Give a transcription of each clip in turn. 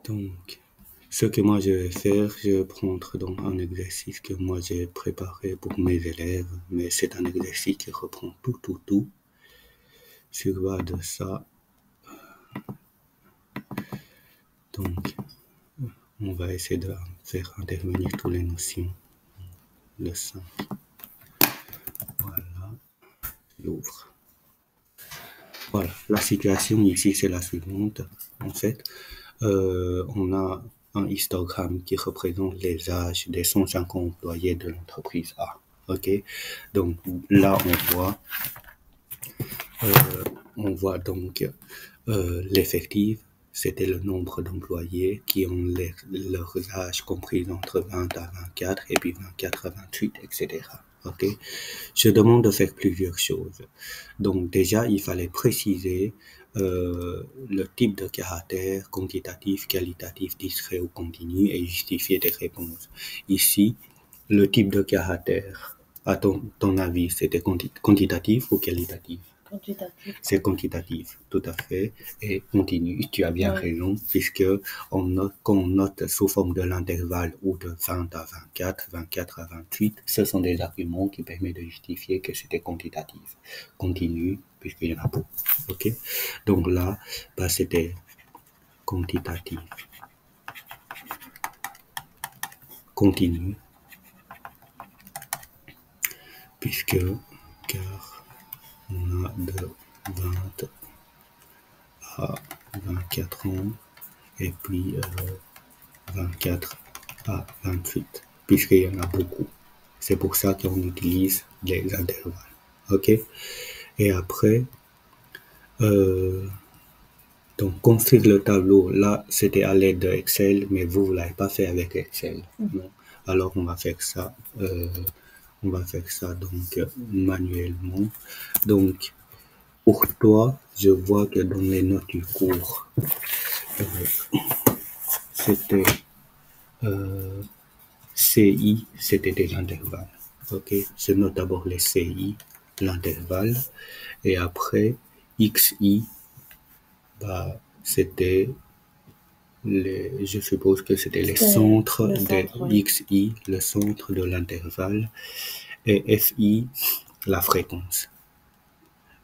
Donc, ce que moi je vais faire, je vais prendre donc un exercice que moi j'ai préparé pour mes élèves, mais c'est un exercice qui reprend tout. Sur base de ça, donc, on va essayer de faire intervenir toutes les notions. Le 5. Voilà, j'ouvre. Voilà, la situation ici c'est la suivante. En fait, on a un histogramme qui représente les âges des 150 employés de l'entreprise A. Ok, donc là on voit donc l'effectif, c'était le nombre d'employés qui ont leurs âges compris entre 20 à 24 et puis 24 à 28, etc. Ok, je demande de faire plusieurs choses. Donc déjà, il fallait préciser le type de caractère, quantitatif, qualitatif, discret ou continu, et justifier des réponses. Ici, le type de caractère, à ton avis, c'était quantitatif ou qualitatif? Quantitatif. C'est quantitatif, tout à fait, et continu. Tu as bien raison, puisque quand on note sous forme de l'intervalle ou de 20 à 24, 24 à 28, ce sont des arguments qui permettent de justifier que c'était quantitatif. Continu, puisqu'il y en a beaucoup. Ok? Donc là, c'était quantitatif. Continu, car on a de 20 à 24 ans, et puis 24 à 28, puisqu'il y en a beaucoup. C'est pour ça qu'on utilise les intervalles. Ok? Et après, donc construire le tableau, là, c'était à l'aide de Excel, mais vous ne l'avez pas fait avec Excel. Non? Alors, on va faire ça donc manuellement. Donc, pour toi, je vois que dans les notes du cours, c'était CI, c'était des intervalles. Ok, je note d'abord les CI, l'intervalle, et après XI, c'était je suppose que c'était les centres de XI, le centre de l'intervalle, et FI, la fréquence.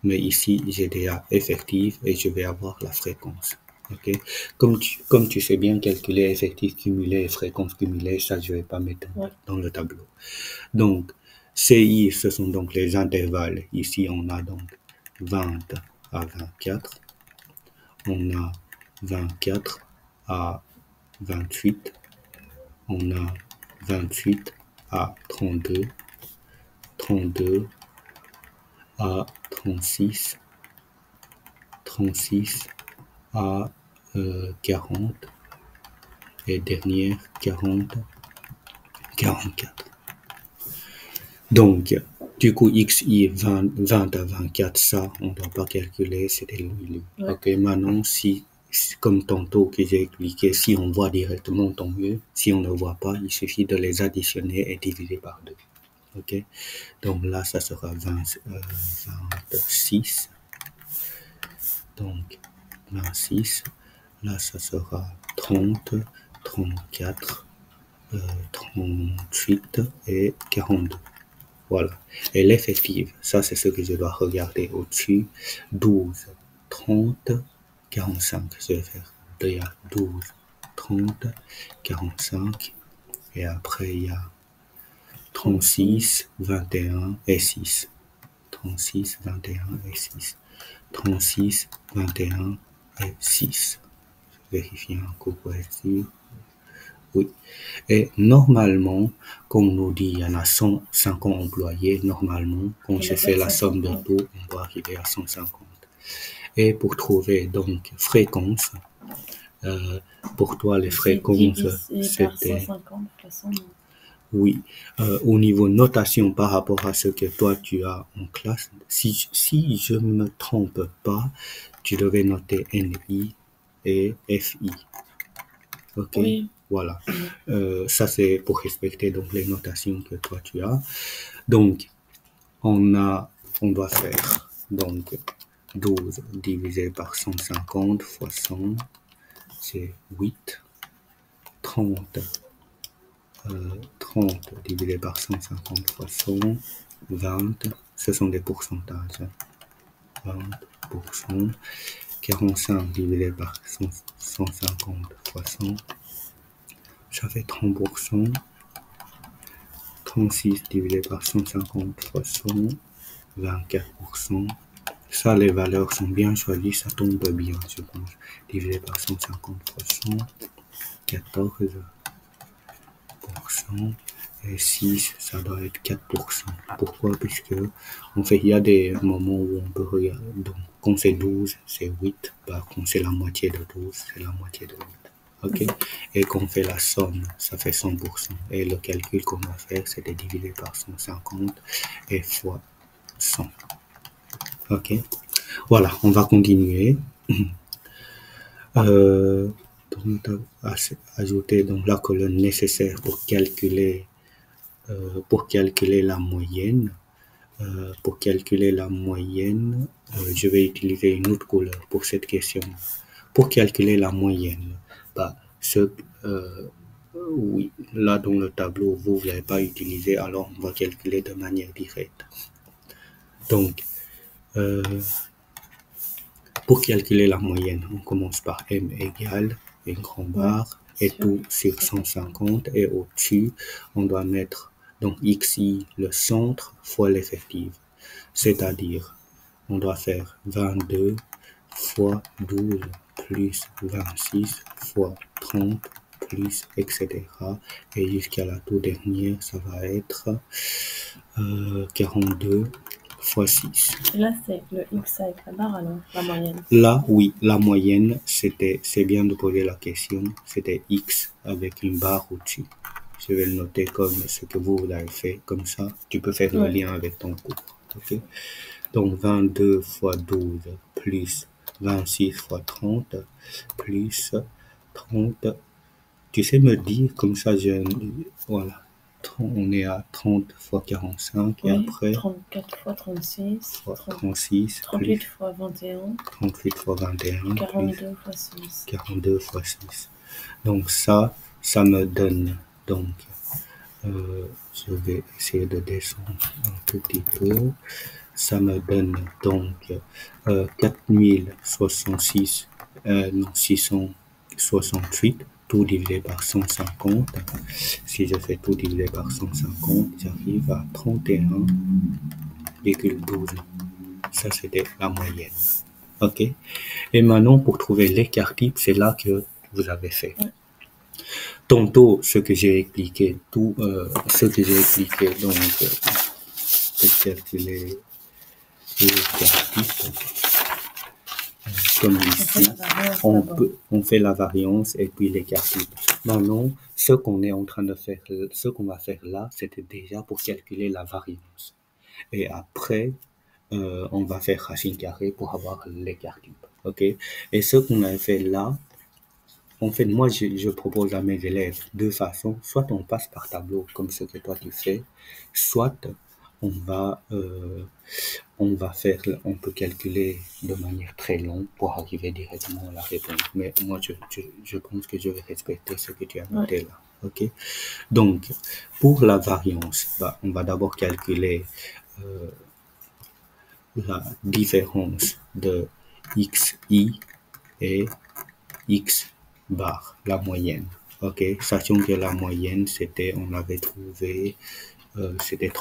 Mais ici, j'ai déjà effectif et je vais avoir la fréquence. Ok, comme tu sais bien calculer effectif cumulé et fréquence cumulée, ça je vais pas mettre dans le tableau. Donc, CI, ce sont donc les intervalles. Ici, on a donc 20 à 24. On a 24 à 28. On a 28 à 32. 32 à 36. 36 à 40. Et dernière, 40, 44. Donc, du coup, XI 20 à 24, ça, on ne doit pas calculer, c'était lui. Ouais. Ok, maintenant, comme tantôt que j'ai expliqué, si on voit directement, tant mieux. Si on ne voit pas, il suffit de les additionner et diviser par 2. Ok, donc là, ça sera 26. Donc, 26. Là, ça sera 30, 34, 38 et 42. Voilà. Et l'effectif, ça c'est ce que je dois regarder au-dessus. 12, 30, 45. Je vais faire 12, 30, 45. Et après, il y a 36, 21 et 6. 36, 21 et 6. 36, 21 et 6. Je vérifie encore pour être sûr. Oui. Et normalement, comme on nous dit, il y en a 150 employés. Normalement, quand je fais la somme de tout, on doit arriver à 150. Et pour trouver donc fréquence, pour toi, les fréquences, c'était... Oui, au niveau notation par rapport à ce que toi tu as en classe, si je ne me trompe pas, tu devais noter NI et FI. Ok, oui. Voilà. Ça c'est pour respecter donc les notations que toi tu as. Donc on doit faire donc 12 divisé par 150 fois 100, c'est 8. 30, 30 divisé par 150 fois 100, 20, ce sont des pourcentages. 20%, 45 divisé par 150 fois 100, ça fait 30%, 36 divisé par 150 fois 100, 24%. Ça, les valeurs sont bien choisies, ça tombe bien, je pense. Divisé par 150 fois 100, 14%. Et 6, ça doit être 4%. Pourquoi? Puisque, en fait, il y a des moments où on peut regarder. Donc, quand c'est 12, c'est 8. Bah, quand c'est la moitié de 12, c'est la moitié de 8. OK? Et quand on fait la somme, ça fait 100%. Et le calcul qu'on va faire, c'est de diviser par 150 et fois 100. OK? Voilà, on va continuer. Donc, ajouter donc la colonne nécessaire pour calculer la moyenne. Pour calculer la moyenne, je vais utiliser une autre couleur pour cette question. Pour calculer la moyenne, bah, oui, là dans le tableau, vous n'avez pas utilisé, alors on va calculer de manière directe. Donc, pour calculer la moyenne, on commence par M égale une grande barre et tout sur 150 et au-dessus, on doit mettre donc XI, le centre, fois l'effectif. C'est-à-dire, on doit faire 22 fois 12 plus 26 fois 30 plus, etc. Et jusqu'à la toute dernière, ça va être 42 fois 6. Là, c'est le X avec la barre, alors, la moyenne. Là, oui, la moyenne, c'est bien de poser la question, c'était X avec une barre au-dessus. Je vais le noter comme ce que vous avez fait, comme ça, tu peux faire le lien avec ton cours. Okay? Donc, 22 fois 12 plus 26 fois 30 plus 30. Tu sais me dire, comme ça, voilà. On est à 30 fois 45 et après 34 fois 36 fois 36 38 fois 21 38 fois 21 42 fois 6 42 fois 6. Donc ça me donne donc je vais essayer de descendre un tout petit peu. Ça me donne donc 4066 non 668 tout divisé par 150. Si je fais tout divisé par 150, j'arrive à 31,12. Ça, c'était la moyenne. OK? Et maintenant, pour trouver l'écart type, c'est là que vous avez fait. Tantôt, ce que j'ai expliqué, donc, pour calculer l'écart type, comme ici, on fait la variance et puis l'écart type. Maintenant, ce qu'on est en train de faire, ce qu'on va faire là, c'était déjà pour calculer la variance. Et après, on va faire racine carrée pour avoir l'écart type. OK? Et ce qu'on a fait là, en fait, moi, je propose à mes élèves deux façons. Soit on passe par tableau, comme ce que toi tu fais, soit on peut calculer de manière très longue pour arriver directement à la réponse. Mais moi, je pense que je vais respecter ce que tu as noté là. OK? Donc, pour la variance, bah, on va d'abord calculer la différence de xi et x bar, la moyenne. OK? Sachant que la moyenne, on avait trouvé, c'était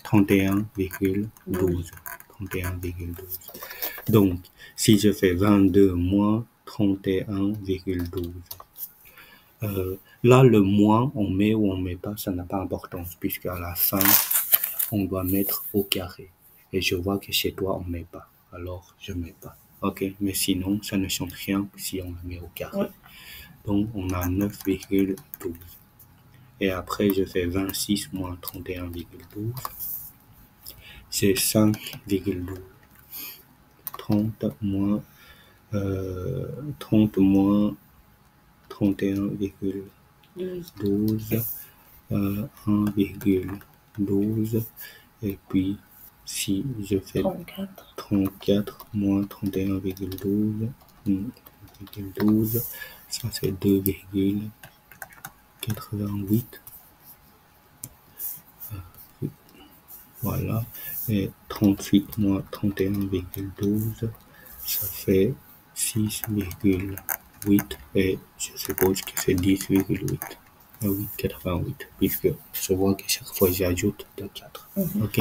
31,12. 31,12. Donc, si je fais 22 moins 31,12, là, le moins, on met ou on met pas, ça n'a pas d'importance, puisqu'à la fin, on doit mettre au carré. Et je vois que chez toi, on met pas. Alors, je mets pas. OK? Mais sinon, ça ne change rien si on le met au carré. Donc, on a 9,12. Et après, je fais 26 moins 31,12. C'est 5,12. 30 moins 31,12, 1,12, et puis si je fais 34 moins 31,12, 2,12. Ça, c'est 2,88. Voilà. Et 38 moins 31,12, ça fait 6,8. Et je suppose que c'est 10,8. 8,88, puisque je vois que chaque fois j'ajoute de 4. OK?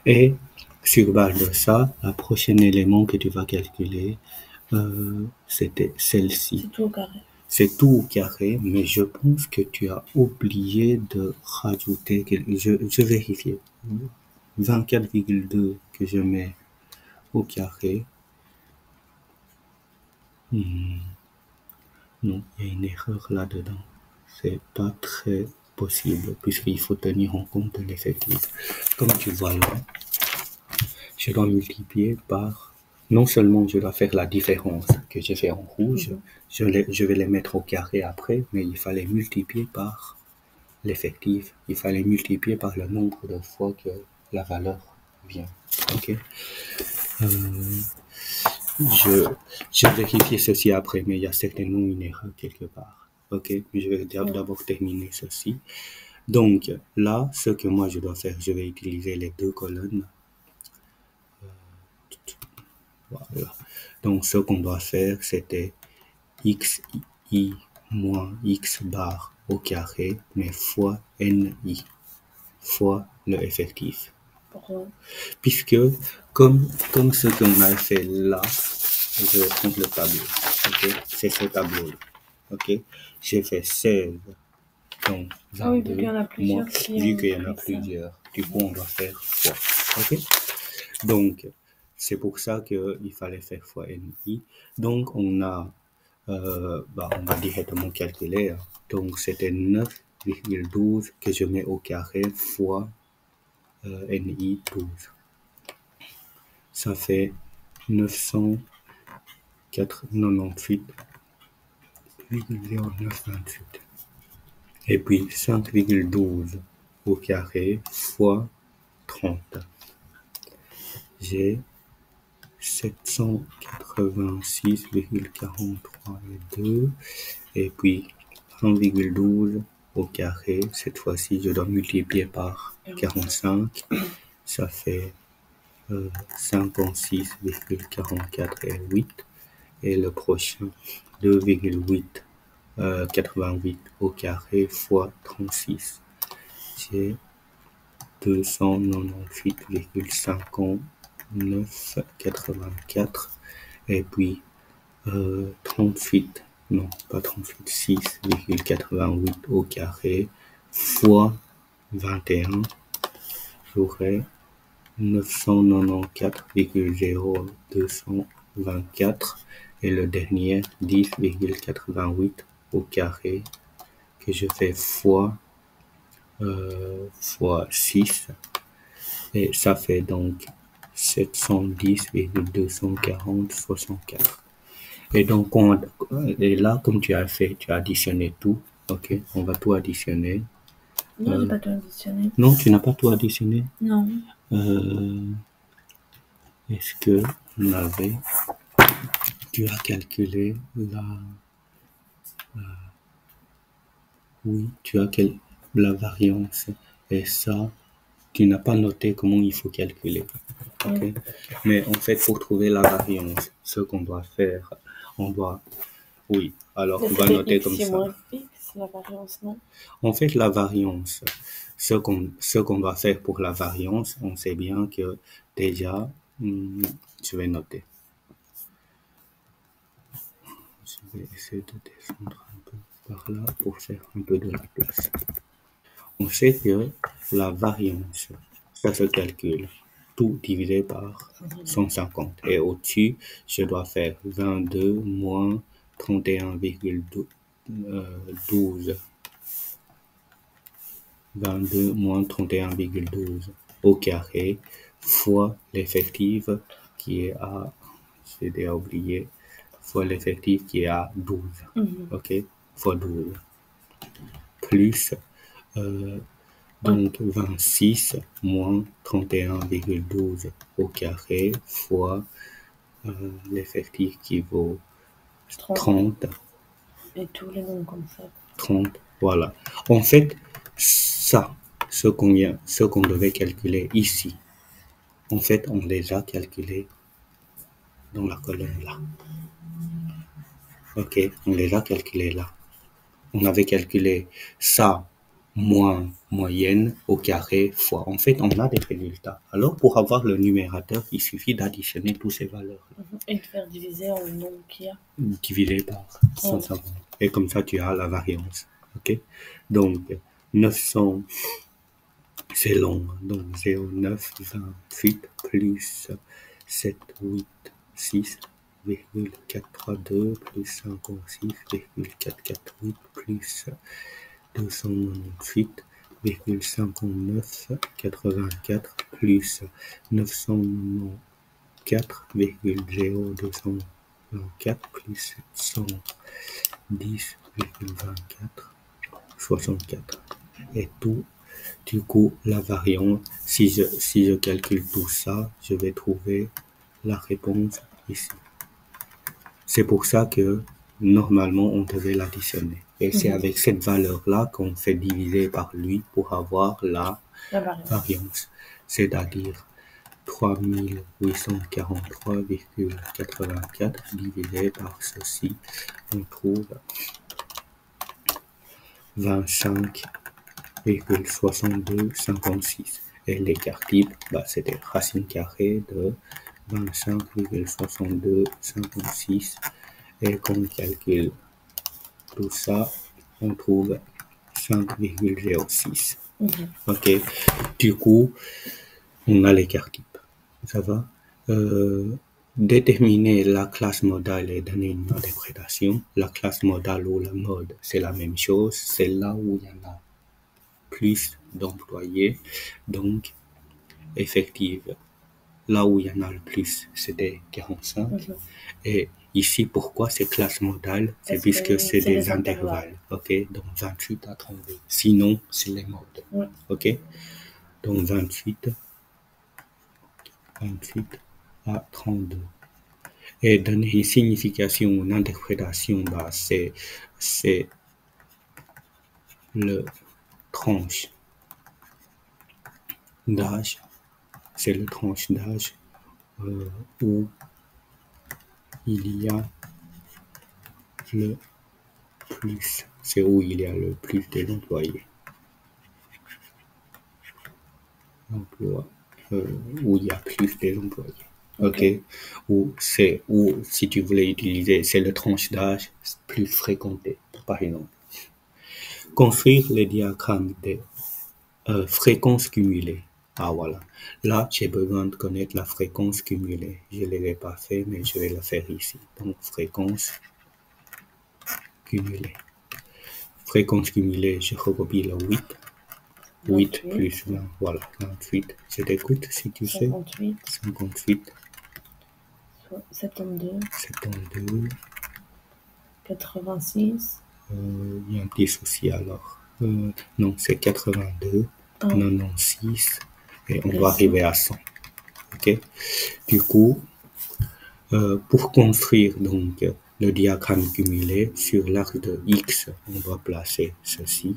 Et sur base de ça, la prochaine élément que tu vas calculer, c'était celle-ci. C'est tout au carré. C'est tout au carré, mais je pense que tu as oublié de rajouter, je vérifie, 24,2 que je mets au carré. Non, il y a une erreur là-dedans. C'est pas très possible, puisqu'il faut tenir en compte de l'effectif. Comme tu vois là, je dois multiplier par... Non seulement je dois faire la différence que j'ai fait en rouge, je vais les mettre au carré après, mais il fallait multiplier par l'effectif. Il fallait multiplier par le nombre de fois que la valeur vient. OK? Je vérifie ceci après, mais il y a certainement une erreur quelque part. OK? Je vais d'abord terminer ceci. Donc, là, ce que moi je dois faire, je vais utiliser les deux colonnes. Voilà. Donc, ce qu'on doit faire, c'était xi moins x bar au carré, mais fois ni, fois le effectif. Pourquoi? Puisque, comme ce qu'on a fait là, je vais prendre le tableau. OK? C'est ce tableau-là. OK? J'ai fait 16. Donc, 22. Ah oui, vu qu'il y en a plusieurs. Vu qu'il y en a plusieurs. Du coup, on doit faire fois. OK? Donc, c'est pour ça qu'il fallait faire fois ni. Donc, on a, on va directement calculer. Hein. Donc, c'était 9,12 que je mets au carré fois ni 12. Ça fait 998,0928. Et puis 5,12 au carré fois 30. J'ai 786,43 et puis 1,12 au carré. Cette fois-ci, je dois multiplier par 45. Ça fait 56,44 et 8. Et le prochain, 2,8. 88 au carré fois 36. J'ai 298,5984 et puis 38, non pas 38, 6,88 au carré fois 21. J'aurai 994,0224 et le dernier 10,88 au carré que je fais fois 6 et ça fait donc 710,240,64. Et donc et là comme tu as fait, tu as additionné tout. OK, on va tout additionner. Non, j'ai pas tout additionné. Non, tu n'as pas tout additionné? Non. Est-ce que tu as calculé oui, tu as la variance et ça, tu n'as pas noté comment il faut calculer. OK? Mais en fait, pour trouver la variance, ce qu'on doit faire, oui, alors on va noter comme ça. Moins x, la variance, non? En fait, la variance, ce qu'on doit faire pour la variance, on sait bien que déjà, je vais noter. Je vais essayer de descendre un peu par là pour faire un peu de la place. On sait que la variance, ça se calcule tout divisé par 150. Et au-dessus, je dois faire 22 moins 31,12. 22 moins 31,12 au carré fois l'effectif qui est à, j'ai déjà oublié, fois l'effectif qui est à 12. OK? Fois 12. Plus donc 26 moins 31,12 au carré fois l'effectif qui vaut 30, Et tous les nombres comme ça. 30, voilà. En fait, ça, ce qu'on devait calculer ici, en fait, on les a calculés dans la colonne là. Ok, on les a calculés là. On avait calculé ça moins moyenne au carré fois. En fait, on a des résultats. Alors, pour avoir le numérateur, il suffit d'additionner toutes ces valeurs. Et de faire diviser en nombre qu'il y a. Divisé par 150. Et comme ça, tu as la variance. Ok? Donc, 900, c'est long. Donc, 0,9, 28 plus 7, 8, 6,432 plus 56,448 plus 298,5984 plus 994,0224 plus 710,24 64. Et tout, du coup, la variante, si je calcule tout ça, je vais trouver la réponse ici. C'est pour ça que normalement on devait l'additionner. Et c'est avec cette valeur-là qu'on fait diviser par lui pour avoir la variance. C'est-à-dire 3843,84 divisé par ceci, on trouve 25,6256. Et l'écart type, c'était racine carrée de 25,6256. Et quand on calcule tout ça, on trouve 5,06. Ok. Du coup, on a l'écart type. Ça va? Déterminer la classe modale et donner une interprétation. La classe modale ou la mode, c'est la même chose. C'est là où il y en a plus d'employés. Donc, effective. Là où il y en a le plus, c'était 45. Et ici, pourquoi c'est classe modale? C'est puisque c'est des intervalles. Ok? Donc 28 à 32. Sinon, c'est les modes. Ok? Donc 28 à 32. Et donner une signification, une interprétation, c'est le tranche d'âge. C'est le tranche d'âge où il y a le plus. C'est où il y a le plus d'employés. Où il y a plus d'employés. Ok? Ou si tu voulais utiliser, c'est le tranche d'âge plus fréquenté, par exemple. Construire les diagrammes des fréquences cumulées. Ah voilà. Là, j'ai besoin de connaître la fréquence cumulée. Je ne l'ai pas fait, mais je vais le faire ici. Donc, fréquence cumulée. Fréquence cumulée, je recopie le 8. 8 plus 20, voilà, 28. Je t'écoute si tu 58. sais. 58. 72. 72. 86. Il y a un petit souci alors. Non, c'est 82. 96. Et on doit arriver à 100. Ok? Du coup, pour construire donc le diagramme cumulé sur l'arc de X, on doit placer ceci.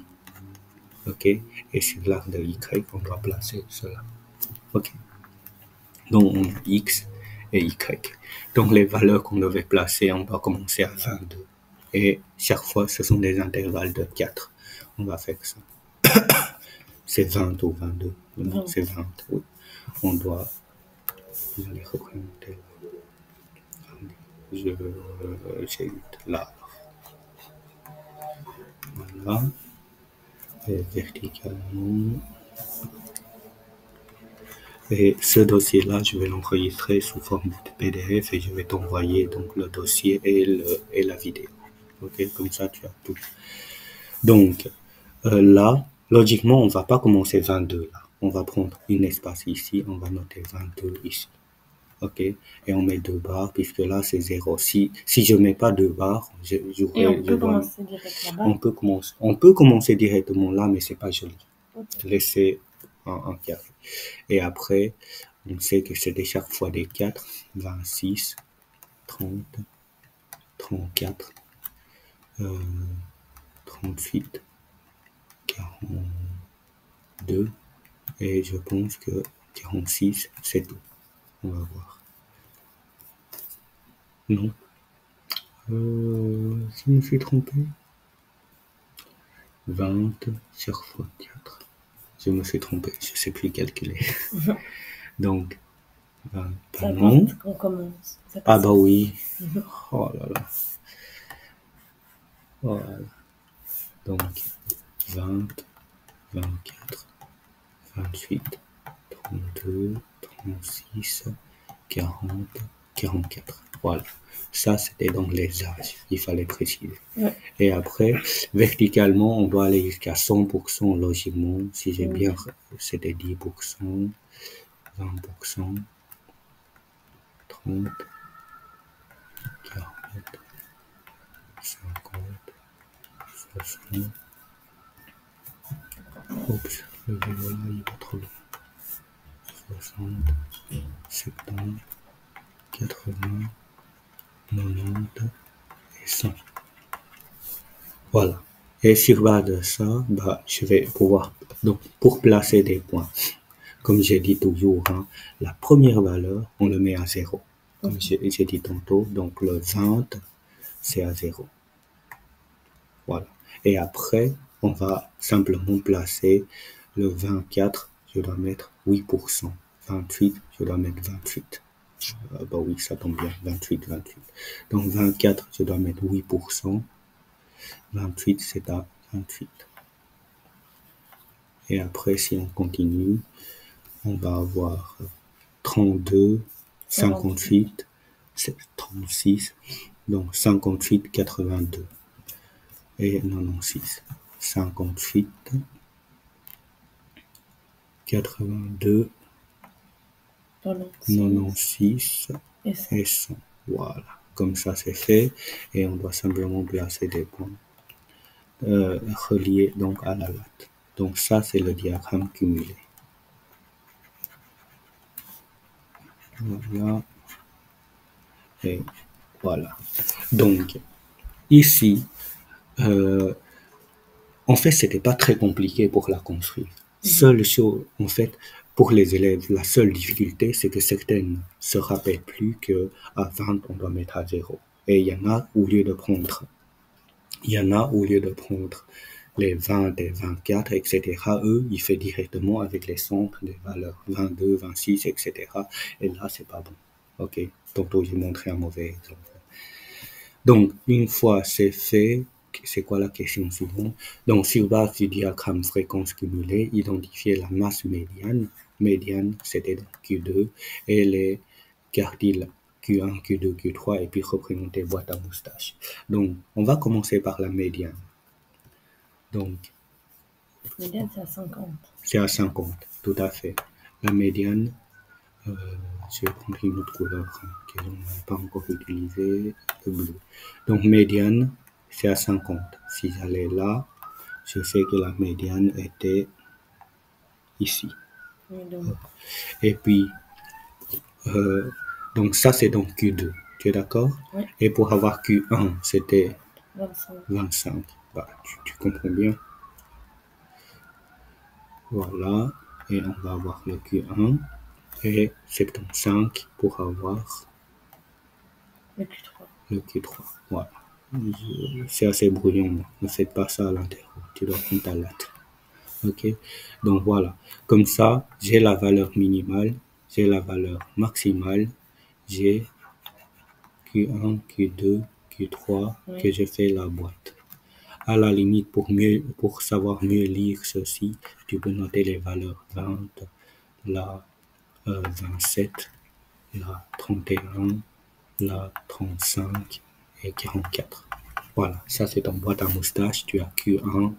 Ok? Et sur l'arc de Y, on doit placer cela. Ok? Donc, on a X et Y. Donc, les valeurs qu'on devait placer, on va commencer à 22. Et chaque fois, ce sont des intervalles de 4. On va faire ça. C'est 20 ou 22. Non, c'est 20, oui. On doit les représenter là. J'ai là. Voilà. Et verticalement. Et ce dossier-là, je vais l'enregistrer sous forme de PDF et je vais t'envoyer donc le dossier et la vidéo. Ok, comme ça tu as tout. Donc là, logiquement, on va pas commencer 22 là. On va prendre une espace ici, on va noter 22 ici. Ok, et on met 2 barres puisque là c'est 0. Si je mets pas 2 barres, on peut commencer direct là-bas. On peut commencer directement là, mais c'est pas joli. Laisser en carré. Et après, on sait que c'était chaque fois des 4, 26, 30, 34, 38, 42, et je pense que 46, c'est tout. On va voir. Non. Je me suis trompé. 20 sur fois 4. Je me suis trompé, je ne sais plus calculer. Donc, 20. Ça Non. qu'on commence. Ah bah oui. Oh là là. Voilà. Donc, 20, 24, 28, 32, 36, 40, 44. Voilà. Ça, c'était donc les âges. Il fallait préciser. Ouais. Et après, verticalement, on doit aller jusqu'à 100% logiquement. Si j'ai bien, c'était 10%, 20%, 30, 40, 50, 60. Oups, le vélo là, il va trop loin. 60, 70, 80, 90 et 100. Voilà. Et sur base de ça, bah, je vais pouvoir, donc, pour placer des points, comme j'ai dit toujours, hein, la première valeur, on le met à 0. Comme j'ai dit tantôt, donc le 20, c'est à 0. Voilà. Et après, on va simplement placer le 24, je dois mettre 8%. 28, je dois mettre 28. Bah oui, ça tombe bien, 28, 28. Donc 24, je dois mettre 8%. 28, c'est à 28. Et après, si on continue, on va avoir 32, 58, 36, donc 58, 82 et 96. 58, 82, 96 et 100. Voilà, comme ça c'est fait et on doit simplement placer des points reliés donc à la latte. Donc ça c'est le diagramme cumulé. Voilà. Et voilà. Donc ici, en fait, c'était pas très compliqué pour la construire. Seule chose, en fait, pour les élèves, la seule difficulté, c'est que certaines se rappellent plus que à 20, on doit mettre à 0. Et il y en a, au lieu de prendre les 20 et 24, etc., eux, ils font directement avec les centres des valeurs 22, 26, etc. Et là, c'est pas bon. Ok. Tantôt, j'ai montré un mauvais exemple. Donc, une fois c'est fait, c'est quoi la question suivante? Donc, sur base du diagramme fréquence cumulée, identifier la masse médiane. Médiane, c'était donc Q2, et les quartiles Q1, Q2, Q3, et puis représenter boîte à moustache. Donc, on va commencer par la médiane. Donc, médiane, c'est à 50. C'est à 50, tout à fait. La médiane, je vais prendre une autre couleur que je n'ai pas encore utilisée, le bleu. Donc, médiane, c'est à 50. Si j'allais là, je sais que la médiane était ici. Et puis, donc ça, c'est donc Q2. Tu es d'accord? Oui. Et pour avoir Q1, c'était 25. 25. Bah, tu comprends bien. Voilà. Et on va avoir le Q1. Et 75 pour avoir le Q3. Le Q3. Voilà. C'est assez brouillon. Ne faites pas ça à l'intérieur. Tu dois prendre ta latte. Ok. Donc voilà. Comme ça, j'ai la valeur minimale, j'ai la valeur maximale, j'ai Q1, Q2, Q3 que je fais la boîte. À la limite, pour savoir mieux lire ceci, tu peux noter les valeurs 20, la 27, la 31, la 35 et 44. Voilà, ça c'est ton boîte à moustache. Tu as Q1,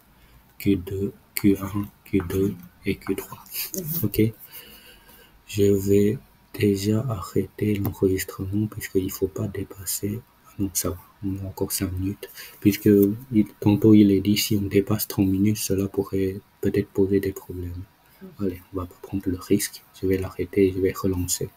Q2, Q1, Q2 et Q3. Ok. Je vais déjà arrêter l'enregistrement puisqu'il ne faut pas dépasser. Donc ça va, on a encore 5 minutes. Puisque tantôt il est dit si on dépasse 30 minutes, cela pourrait peut-être poser des problèmes. Allez, on va pas prendre le risque. Je vais l'arrêter et je vais relancer.